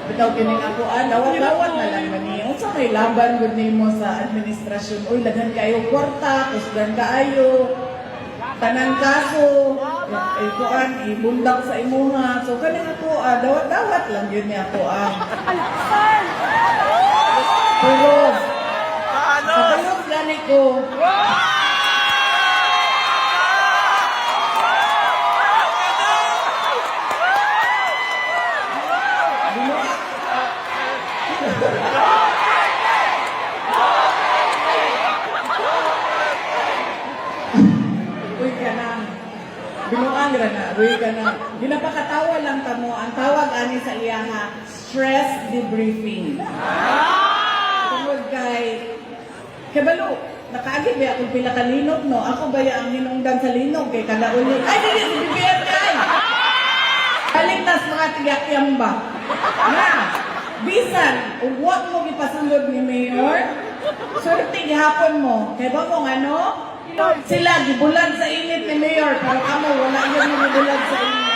Bitaw kining ako, dawat-dawat na lang gani. Unsa may laban gud nimo sa administrasyon? Uy, daghan kayo kwarta, kusgan kaayo. Tanan kaso, kuan ibundak sa imuha. So kaning ako, dawat-dawat lang yun ni ako. Pero, kapalog gani ko. Uy ka na. Binuang ra na. Uy ka na. Ginapakatawa lang tamo. Ang tawag ani sa iyaha, stress debriefing. Tungod kay balo, nakaagid ba akong pila ka linog, no? Ako ba ang hinungdan sa linog kay kada uli? Ay, dili, bibigyan kay! Kaligtas mga tigakyam ba? Na, bisan, huwag mo ipasulod ni Mayor, surti gihapon mo. Kaya ba kung ano? Sila, gibulan sa init ni Mayor, pero kamo, wala yun gibulan sa init.